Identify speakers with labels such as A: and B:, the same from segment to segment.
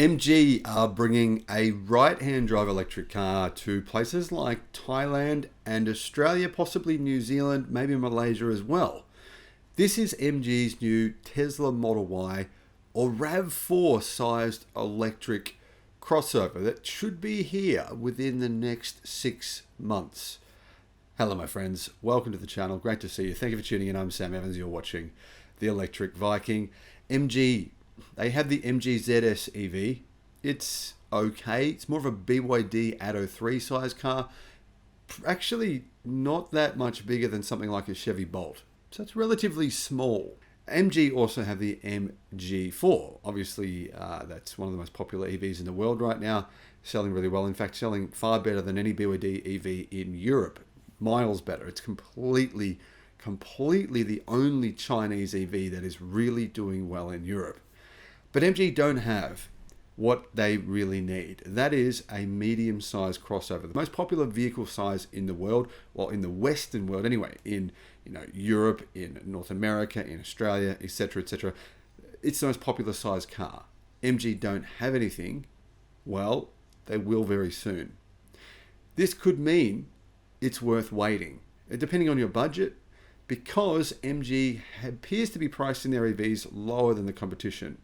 A: MG are bringing a right-hand drive electric car to places like Thailand and Australia, possibly New Zealand, maybe Malaysia as well. This is MG's new Tesla Model Y or RAV4 sized electric crossover that should be here within the next 6 months. Hello my friends, welcome to the channel, great to see you. Thank you for tuning in. I'm Sam Evans, you're watching the Electric Viking. MG, they have the MG ZS EV. It's okay, it's more of a BYD Atto 3 size car. Actually not that much bigger than something like a Chevy Bolt. So it's relatively small. MG also have the MG4. Obviously, that's one of the most popular EVs in the world right now, selling really well. In fact, selling far better than any BYD EV in Europe. Miles better. It's completely the only Chinese EV that is really doing well in Europe. But MG don't have what they really need. That is a medium-sized crossover. The most popular vehicle size in the world, well, in the Western world anyway, in Europe, in North America, in Australia, etc., etc. It's the most popular size car. MG don't have anything. Well, they will very soon. This could mean it's worth waiting, depending on your budget, because MG appears to be pricing their EVs lower than the competition.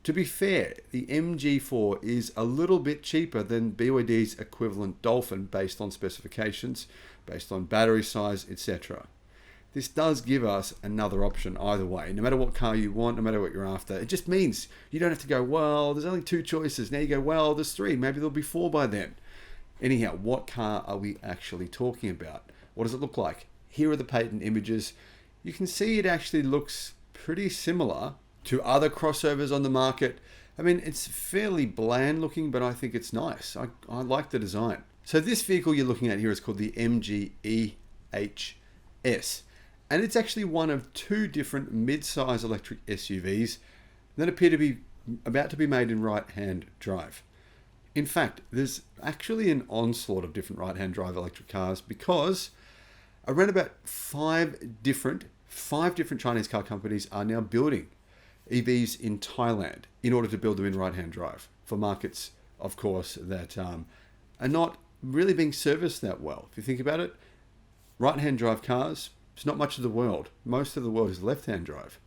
A: To be fair, the MG4 is a little bit cheaper than BYD's equivalent Dolphin based on specifications, based on battery size, etc. This does give us another option either way. No matter what car you want, no matter what you're after, it just means you don't have to go, well, there's only 2 choices. Now you go, well, there's 3. Maybe there'll be 4 by then. Anyhow, what car are we actually talking about? What does it look like? Here are the patent images. You can see it actually looks pretty similar to other crossovers on the market. I mean, it's fairly bland looking, but I think it's nice. I like the design. So this vehicle you're looking at here is called the MG eHS. And it's actually one of 2 different mid-size electric SUVs that appear to be about to be made in right-hand drive. In fact, there's actually an onslaught of different right-hand drive electric cars because around about 5 different Chinese car companies are now building EVs in Thailand in order to build them in right-hand drive for markets, of course, that are not really being serviced that well. If you think about it, right-hand drive cars, it's not much of the world. Most of the world is left-hand drive.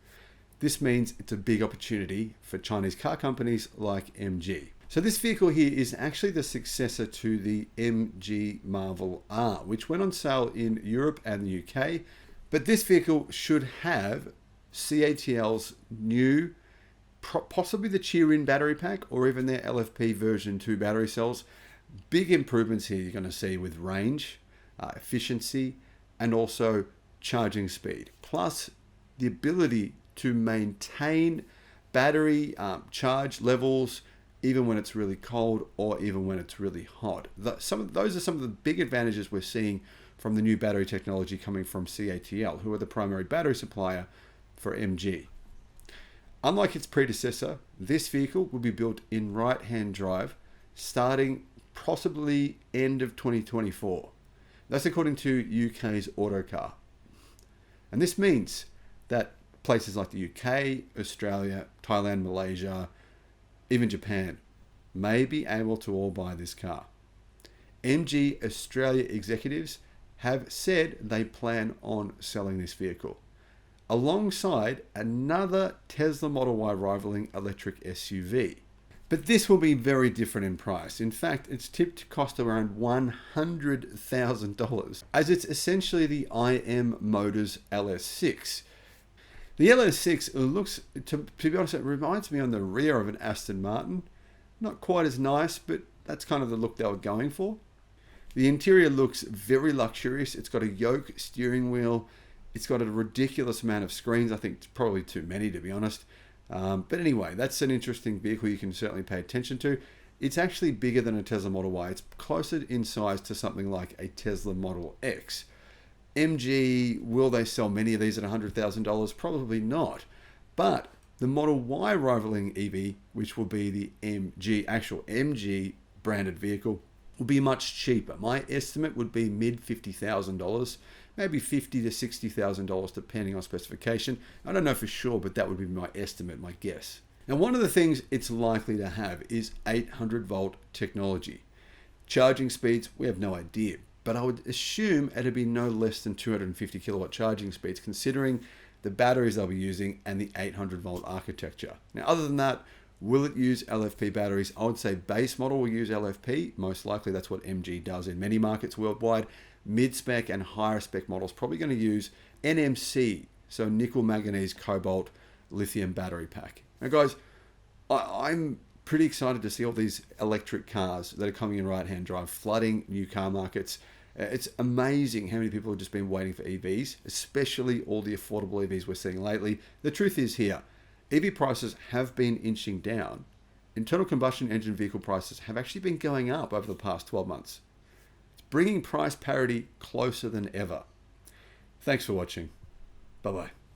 A: This means it's a big opportunity for Chinese car companies like MG. So this vehicle here is actually the successor to the MG Marvel R, which went on sale in Europe and the UK. But this vehicle should have CATL's new, possibly the Cheer-In battery pack, or even their LFP version 2 battery cells. Big improvements here you're going to see with range, efficiency, and also charging speed. Plus the ability to maintain battery charge levels even when it's really cold or even when it's really hot. Those are some of the big advantages we're seeing from the new battery technology coming from CATL, who are the primary battery supplier for MG. Unlike its predecessor, this vehicle will be built in right-hand drive starting possibly end of 2024. That's according to UK's Autocar. And this means that places like the UK, Australia, Thailand, Malaysia, even Japan may be able to all buy this car. MG Australia executives have said they plan on selling this vehicle alongside another Tesla Model Y rivaling electric SUV. But this will be very different in price. In fact, it's tipped to cost around $100,000, as it's essentially the IM Motors LS6. The LS6 looks, to be honest, it reminds me on the rear of an Aston Martin. Not quite as nice, but that's kind of the look they were going for. The interior looks very luxurious. It's got a yoke steering wheel. It's got a ridiculous amount of screens. I think it's probably too many, to be honest. But anyway, that's an interesting vehicle you can certainly pay attention to. It's actually bigger than a Tesla Model Y. It's closer in size to something like a Tesla Model X. MG, will they sell many of these at $100,000? Probably not. But the Model Y rivaling EV, which will be the actual MG branded vehicle, will be much cheaper. My estimate would be mid $50,000, maybe $50,000 to $60,000 depending on specification. I don't know for sure, but that would be my estimate, my guess. Now, one of the things it's likely to have is 800 volt technology. Charging speeds, we have no idea, but I would assume it'd be no less than 250 kilowatt charging speeds, considering the batteries they'll be using and the 800 volt architecture. Now, other than that, will it use LFP batteries? I would say base model will use LFP. Most likely that's what MG does in many markets worldwide. Mid-spec and higher spec models probably going to use NMC, so nickel, manganese, cobalt, lithium battery pack. Now guys, I'm pretty excited to see all these electric cars that are coming in right-hand drive, flooding new car markets. It's amazing how many people have just been waiting for EVs, especially all the affordable EVs we're seeing lately. The truth is here, EV prices have been inching down. Internal combustion engine vehicle prices have actually been going up over the past 12 months. It's bringing price parity closer than ever. Thanks for watching. Bye-bye.